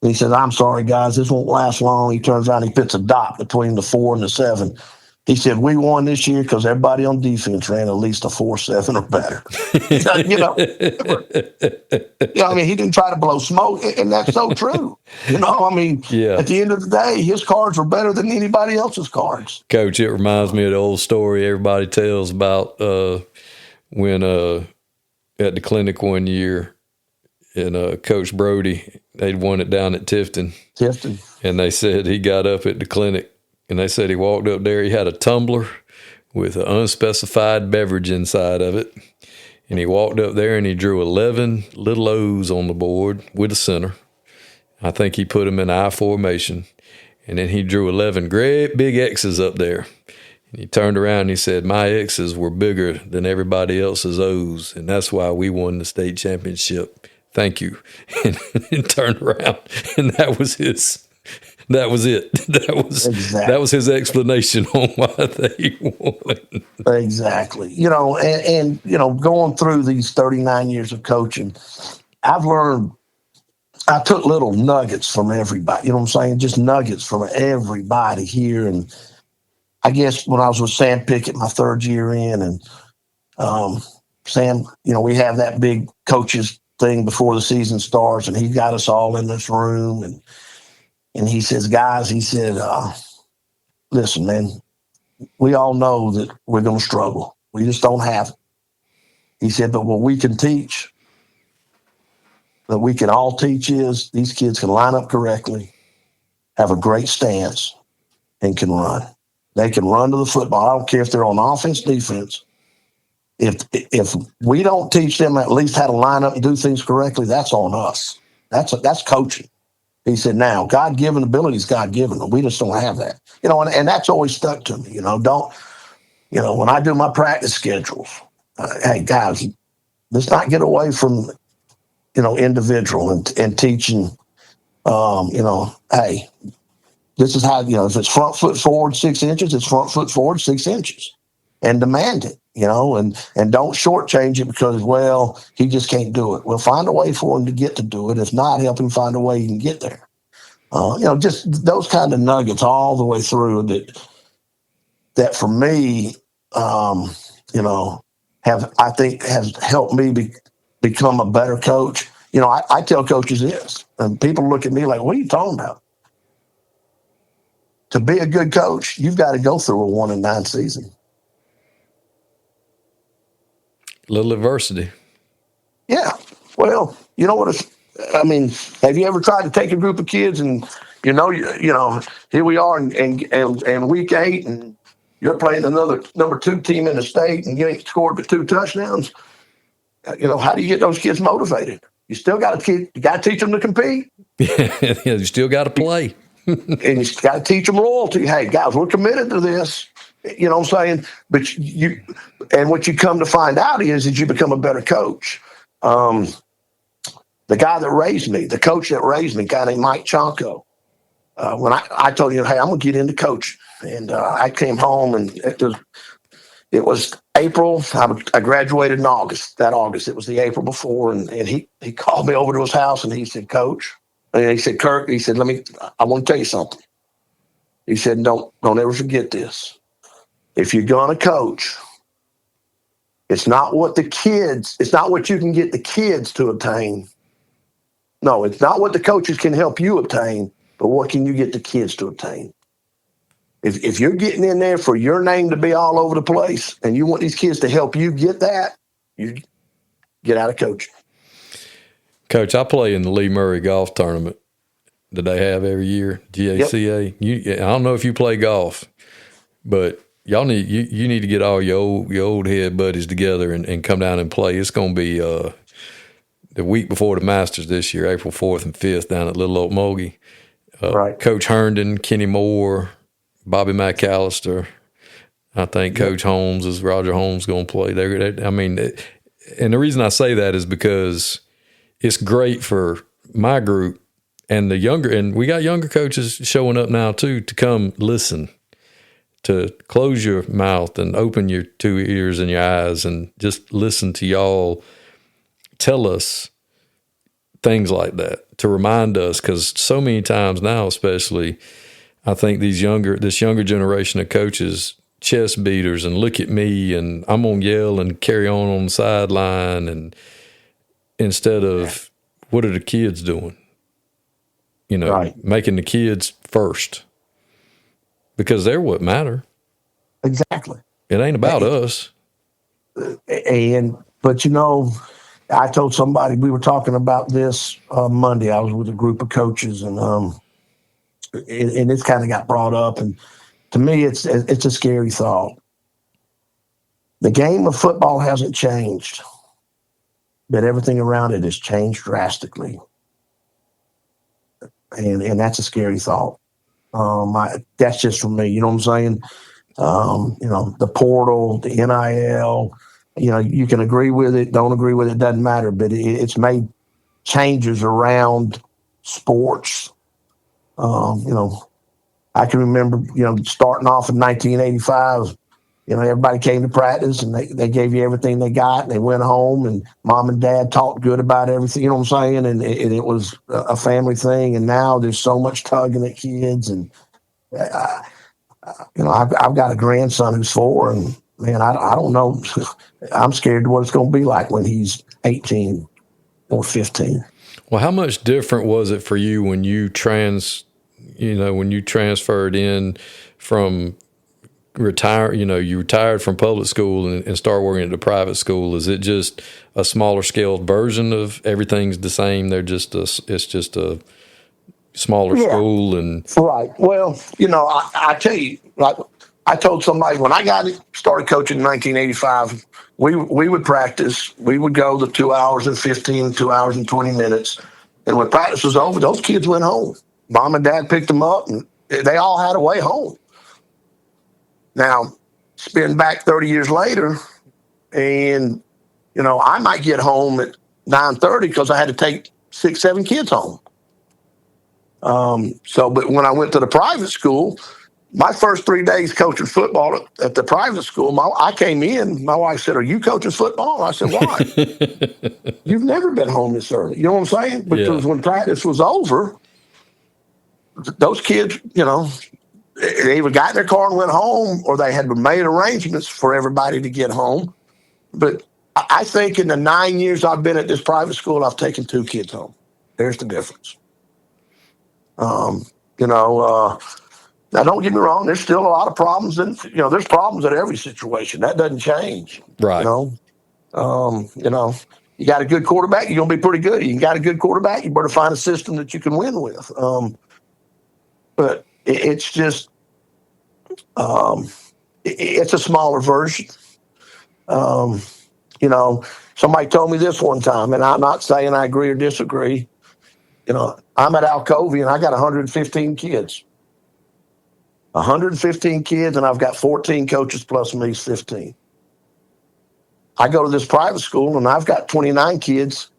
and he says, "I'm sorry, guys, this won't last long." He turns around, he puts a dot between the 4 and the 7. He said, "We won this year because everybody on defense ran at least a 4.7 or better." He didn't try to blow smoke, and that's so true. At the end of the day, his cards were better than anybody else's cards. Coach, it reminds me of the old story everybody tells about when at the clinic one year, and Coach Brody, they'd won it down at Tifton. And they said he got up at the clinic, and they said he walked up there. He had a tumbler with an unspecified beverage inside of it. And he walked up there and he drew 11 little O's on the board with a center. I think he put them in I formation. And then he drew 11 great big X's up there. And he turned around and he said, "My X's were bigger than everybody else's O's. And that's why we won the state championship. Thank you." And turned around. And that was it. That was his explanation on why they won. Exactly. And going through these 39 years of coaching, I've learned, I took little nuggets from everybody, just nuggets from everybody here. And I guess when I was with Sam Pickett my third year in, and Sam, we have that big coaches thing before the season starts, and he got us all in this room, and he says, "Guys," he said, "listen, man, we all know that we're going to struggle. We just don't have it." He said, "But what we can teach, that we can all teach, is these kids can line up correctly, have a great stance, and can run. They can run to the football. I don't care if they're on offense, defense. If we don't teach them at least how to line up and do things correctly, that's on us. That's coaching." He said, "Now, God-given ability is God-given. We just don't have that." And that's always stuck to me. When I do my practice schedules, hey, guys, let's not get away from, individual and teaching, hey, this is how, if it's front foot forward 6 inches, it's front foot forward 6 inches, and demand it, and don't shortchange it because, well, he just can't do it. We'll find a way for him to get to do it. If not, help him find a way he can get there. Just those kind of nuggets all the way through that for me, has helped me become a better coach. I tell coaches this, and people look at me like, "What are you talking about?" To be a good coach, you've got to go through a 1-9 season. Little adversity. Yeah. Well, you know what? Have you ever tried to take a group of kids and, here we are in week 8, and you're playing another number 2 team in the state, and you ain't scored but 2 touchdowns? How do you get those kids motivated? You still got to teach them to compete. Yeah, you still got to play. And you got to teach them loyalty. Hey, guys, we're committed to this. You know what I'm saying? But what you come to find out is you become a better coach. The guy that raised me, the coach that raised me, a guy named Mike Chonko, when I told him, "Hey, I'm going to get into coaching," and I came home, and it was April. I graduated in August. That August, it was the April before, and he called me over to his house, and he said, "Coach," and he said, "Kirk," he said, I want to tell you something." He said, don't ever forget this. If you're going to coach, it's not what you can get the kids to obtain. No, it's not what the coaches can help you obtain, but what can you get the kids to obtain? If you're getting in there for your name to be all over the place and you want these kids to help you get that, you get out of coaching. Coach, I play in the Lee Murray golf tournament that they have every year, GACA. Yep. I don't know if you play golf, but y'all you need to get all your old head buddies together and come down and play. It's going to be the week before the Masters this year, April 4th and 5th down at Little Oak Mogi. Right. Coach Herndon, Kenny Moore, Bobby McAllister, I think Coach Roger Holmes going to play there. I mean, and the reason I say that is because it's great for my group and and we got younger coaches showing up now too, to come listen, to close your mouth and open your two ears and your eyes and just listen to y'all tell us things like that, to remind us, because so many times now, especially, I think this younger generation of coaches, chest beaters and look at me and I'm going to yell and carry on the sideline, and instead of what are the kids doing? Right. Making the kids first, because they're what matter. Exactly. It ain't about us. But I told somebody, we were talking about this Monday. I was with a group of coaches, and this kind of got brought up. And to me, it's a scary thought. The game of football hasn't changed, but everything around it has changed drastically. And that's a scary thought. That's just for me. You know what I'm saying? The portal, the NIL, you can agree with it, don't agree with it, doesn't matter. But it's made changes around sports. I can remember, starting off in 1985, everybody came to practice and they gave you everything they got, and they went home and mom and dad talked good about everything, you know what I'm saying? And it was a family thing. And now there's so much tugging at kids. And, I've got a grandson who's 4, and man, I don't know. I'm scared of what it's going to be like when he's 18 or 15. Well, how much different was it for you when you transferred in from you retired from public school and started working at the private school? Is it just a smaller scale version of everything's the same? It's just a smaller school and right. Well, I tell you, like I told somebody when I started coaching in 1985, we would practice. We would go the 2 hours and 15, 2 hours and 20 minutes, and when practice was over, those kids went home. Mom and dad picked them up, and they all had a way home. Now, spin back 30 years later, and, I might get home at 9:30 because I had to take 6, 7 kids home. But when I went to the private school, my first 3 days coaching football at the private school, I came in, my wife said, "Are you coaching football?" I said, "Why?" "You've never been home this early." You know what I'm saying? Because when practice was over, those kids, they either got in their car and went home, or they had made arrangements for everybody to get home. But I think in the 9 years I've been at this private school, I've taken 2 kids home. There's the difference. Now don't get me wrong, there's still a lot of problems, and there's problems at every situation. That doesn't change. Right. You got a good quarterback, you're gonna be pretty good. You got a good quarterback, you better find a system that you can win with. But it's just, it's a smaller version. Somebody told me this one time, and I'm not saying I agree or disagree. I'm at Alcovy, and I got 115 kids. 115 kids, and I've got 14 coaches plus me, 15. I go to this private school, and I've got 29 kids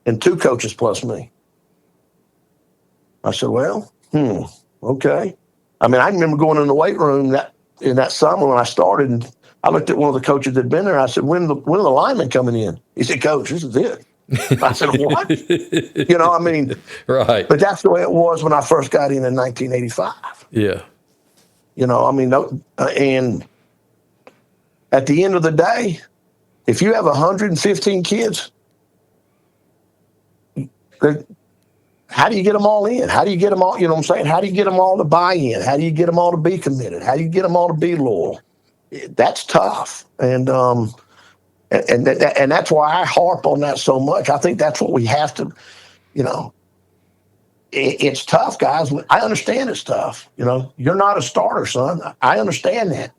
and 2 coaches plus me. I said, well, okay. I mean, I remember going in the weight room in that summer when I started, and I looked at one of the coaches that had been there. I said, when are the linemen coming in? He said, "Coach, this is it." I said, "What?" Right. But that's the way it was when I first got in 1985. Yeah. And at the end of the day, if you have 115 kids, how do you get them all in? How do you get them all, how do you get them all to buy in? How do you get them all to be committed? How do you get them all to be loyal? That's tough. And that's why I harp on that so much. I think that's what we have to, it's tough, guys. I understand it's tough. You're not a starter, son. I understand that.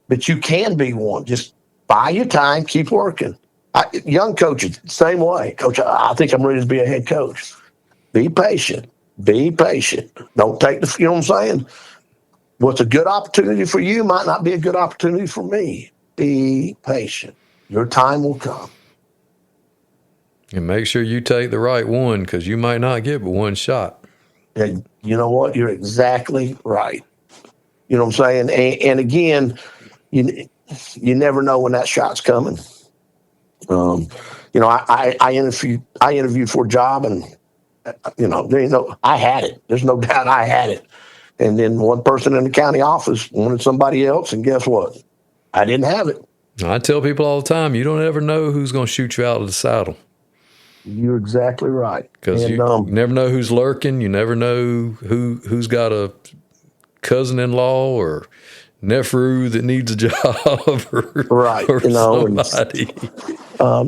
But you can be one. Just buy your time, keep working. Young coaches, same way. Coach, I think I'm ready to be a head coach. Be patient. Be patient. Don't take the, you know what I'm saying? what's a good opportunity for you might not be a good opportunity for me. Be patient. Your time will come. And make sure you take the right one, because you might not get but one shot. And you know what? You're exactly right. You know what I'm saying? And again, you never know when that shot's coming. I interviewed for a job, and I had it. There's no doubt I had it. And then one person in the county office wanted somebody else, and guess what? I didn't have it. I tell people all the time, you don't ever know who's going to shoot you out of the saddle. You're exactly right. Because you never know who's lurking. You never know who's got a cousin-in-law or nephew that needs a job, or somebody. Or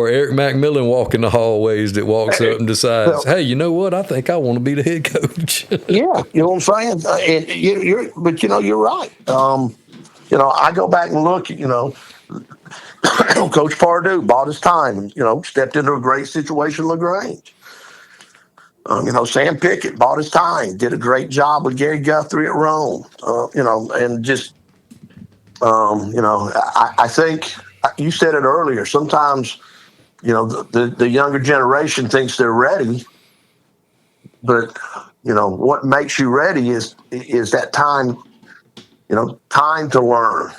Eric McMillan walking the hallways that walks up and decides, hey, you know what? I think I want to be the head coach. Yeah, you know what I'm saying? You're right. I go back and look at, Coach Pardue bought his time, stepped into a great situation, LaGrange. Sam Pickett bought his time, did a great job with Gary Guthrie at Rome. I think you said it earlier. Sometimes, the younger generation thinks they're ready, but what makes you ready is that time, time to learn.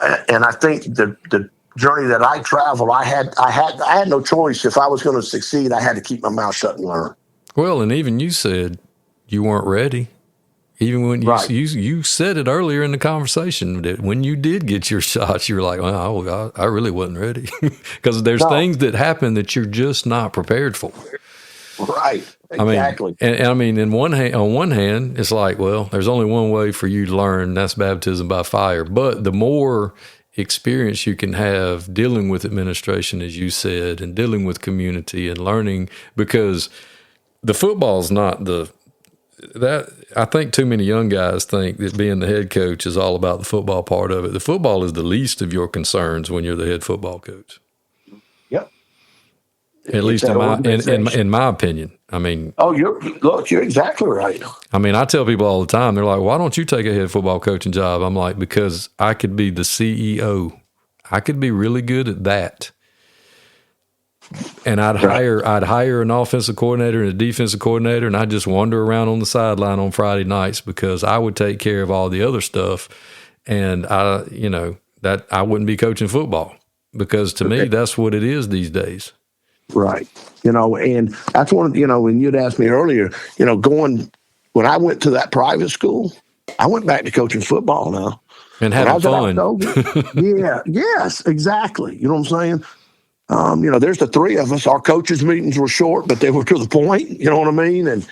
And I think the journey that I traveled, I had no choice. If I was going to succeed, I had to keep my mouth shut and learn. Well, and even you said you weren't ready. Even when you said it earlier in the conversation that when you did get your shots, you were like, well, I really wasn't ready. Because there's things that happen that you're just not prepared for. Right. Exactly. On one hand, it's like, well, there's only one way for you to learn, and that's baptism by fire. But the more experience you can have dealing with administration, as you said, and dealing with community and learning, because the football's not that I think too many young guys think that being the head coach is all about the football part of it. The football is the least of your concerns when you're the head football coach. Yep. At least in my opinion. I mean, you're exactly right. I mean, I tell people all the time, they're like, why don't you take a head football coaching job? I'm like, because I could be the CEO. I could be really good at that. And I'd hire an offensive coordinator and a defensive coordinator, and I'd just wander around on the sideline on Friday nights because I would take care of all the other stuff. And I wouldn't be coaching football, because to me, that's what it is these days. Right. And that's one, when you'd asked me earlier, when I went to that private school, I went back to coaching football now. And having fun. Yeah. Yes, exactly. You know what I'm saying? There's the three of us. Our coaches' meetings were short, but they were to the point. You know what I mean? And,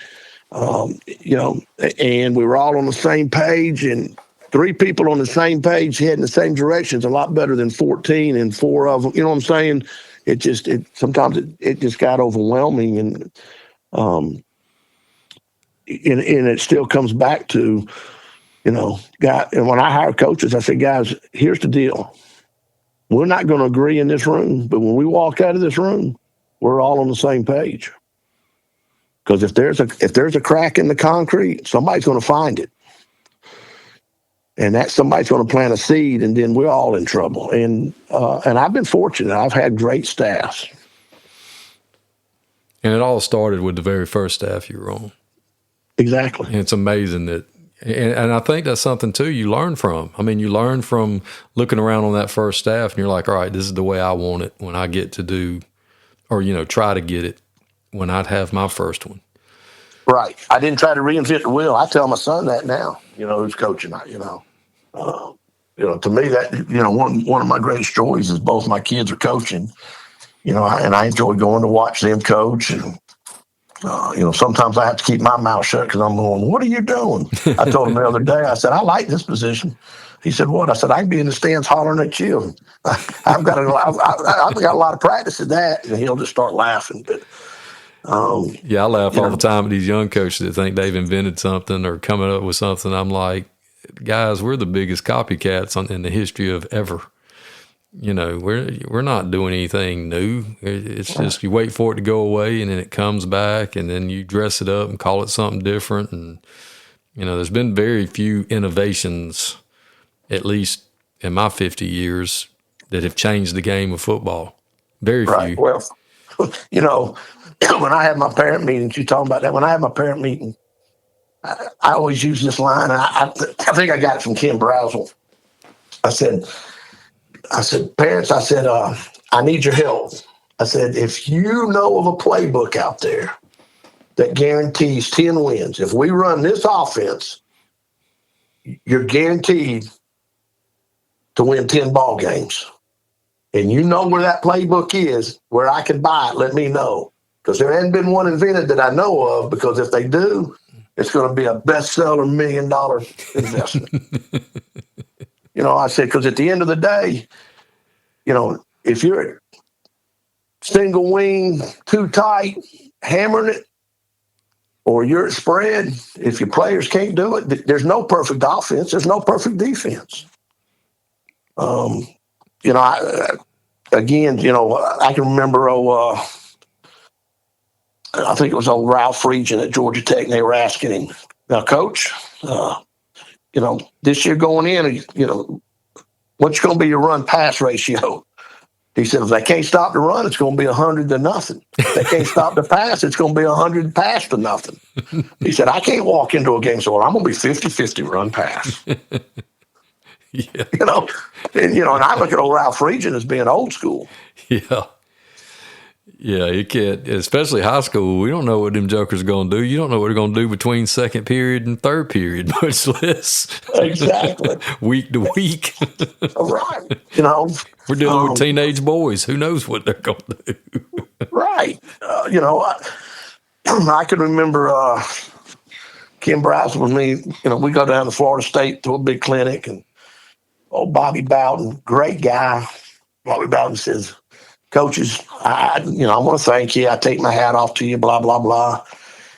and we were all on the same page, and three people on the same page heading the same direction is a lot better than 14 and four of them. You know what I'm saying? Sometimes it just got overwhelming, and it still comes back to, and when I hire coaches, I say, guys, here's the deal. We're not going to agree in this room, but when we walk out of this room, we're all on the same page. Because if there's a crack in the concrete, somebody's going to find it. And that somebody's going to plant a seed, and then we're all in trouble. And I've been fortunate. I've had great staffs. And it all started with the very first staff you were on. Exactly. And it's amazing that, and I think that's something, too, you learn from. I mean, you learn from looking around on that first staff, and you're like, all right, this is the way I want it when I get to do, or, try to get it when I'd have my first one. Right. I didn't try to reinvent the wheel. I tell my son that now, who's coaching, to me that, one of my greatest joys is both my kids are coaching, and I enjoy going to watch them coach. And, sometimes I have to keep my mouth shut because I'm going, what are you doing? I told him the other day, I said, I like this position. He said, what? I said, I can be in the stands hollering at you. I've got a lot of practice at that. And he'll just start laughing. But, I laugh all the time at these young coaches that think they've invented something or coming up with something. I'm like, guys, we're the biggest copycats in the history of ever. we're not doing anything new. It's just you wait for it to go away, and then it comes back, and then you dress it up and call it something different. And there's been very few innovations, at least in my 50 years, that have changed the game of football. Very few. Well, when I have my parent meetings, you talking about that. When I have my parent meeting, I always use this line. I think I got it from Ken Brazel. I said, parents, I need your help. I said, if you know of a playbook out there that guarantees 10 wins, if we run this offense, you're guaranteed to win 10 ball games. And you know where that playbook is, where I can buy it, let me know. Because there hasn't been one invented that I know of, because if they do, it's going to be a bestseller, $1 million investment. I said, because at the end of the day, if you're single wing, too tight, hammering it, or you're at spread, if your players can't do it, there's no perfect offense. There's no perfect defense. I can remember, I think it was old Ralph Regent at Georgia Tech, and they were asking him, now, Coach, this year going in, what's going to be your run-pass ratio? He said, if they can't stop the run, it's going to be 100-0. If they can't stop the pass, it's going to be 100 pass to nothing. He said, I can't walk into a game and say, well, I'm going to be 50-50 run-pass. Yeah. And I look at old Ralph Regent as being old school. Yeah. Yeah, you can't, especially high school. We don't know what them jokers are going to do. You don't know what they're going to do between second period and third period, much less exactly week to week. Right. We're dealing with teenage boys. Who knows what they're going to do? Right. I can remember Kim Brazel with me. We go down to Florida State to a big clinic, and old Bobby Bowden, great guy. Bobby Bowden says, Coaches, I want to thank you. I take my hat off to you, blah, blah, blah.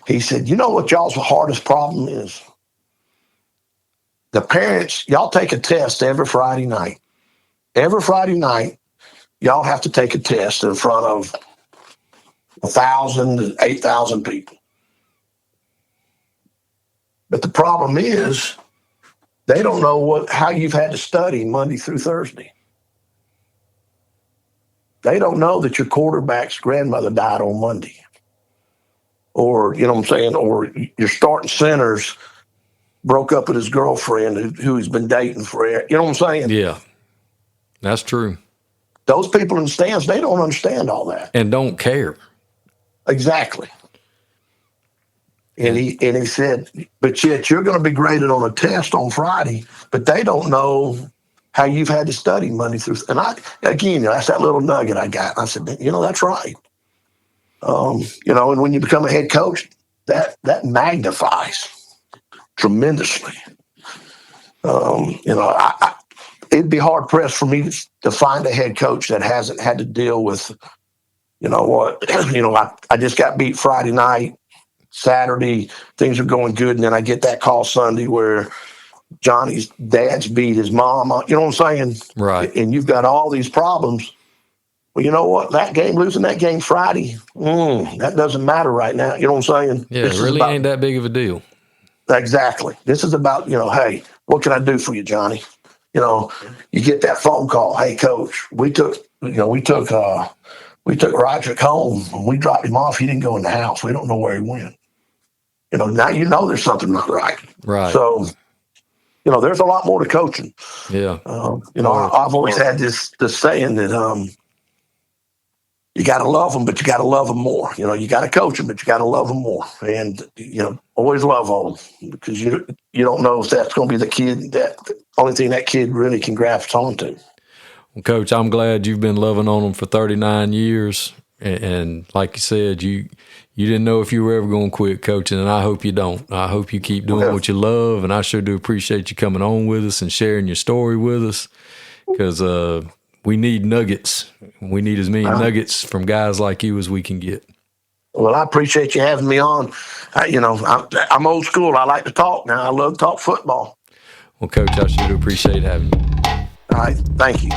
He said, you know what y'all's hardest problem is? The parents, y'all take a test every Friday night. Every Friday night, y'all have to take a test in front of 1,000 to 8,000 people. But the problem is, they don't know how you've had to study Monday through Thursday. They don't know that your quarterback's grandmother died on Monday. Or, or your starting center's broke up with his girlfriend who he's been dating forever. You know what I'm saying? Yeah, that's true. Those people in the stands, they don't understand all that. And don't care. Exactly. And he said, but yet you're going to be graded on a test on Friday, but they don't know how you've had to study Monday through. And that's that little nugget I got. I said, that's right. And when you become a head coach, that magnifies tremendously. It'd be hard pressed for me to find a head coach that hasn't had to deal with, I just got beat Friday night. Saturday, things are going good, and then I get that call Sunday where Johnny's dad's beat his mom. You know what I'm saying? Right. And you've got all these problems. Well, you know what? Losing that game Friday, that doesn't matter right now. You know what I'm saying? Yeah, it really ain't that big of a deal. Exactly. This is about, hey, what can I do for you, Johnny? You get that phone call. Hey, Coach, we took Roderick home. When we dropped him off, he didn't go in the house. We don't know where he went. Now there's something not right. Right. So, there's a lot more to coaching. Yeah. I've always had this saying that you got to love them, but you got to love them more. You got to coach them, but you got to love them more. And, always love on them, because you don't know if that's going to be the only thing that kid really can grasp onto. Well, Coach, I'm glad you've been loving on them for 39 years. And like you said, you didn't know if you were ever going to quit coaching, and I hope you don't. I hope you keep doing what you love, and I sure do appreciate you coming on with us and sharing your story with us, because we need nuggets. We need as many nuggets from guys like you as we can get. Well, I appreciate you having me on. I'm old school. I like to talk now. I love to talk football. Well, Coach, I sure do appreciate having you. All right. Thank you.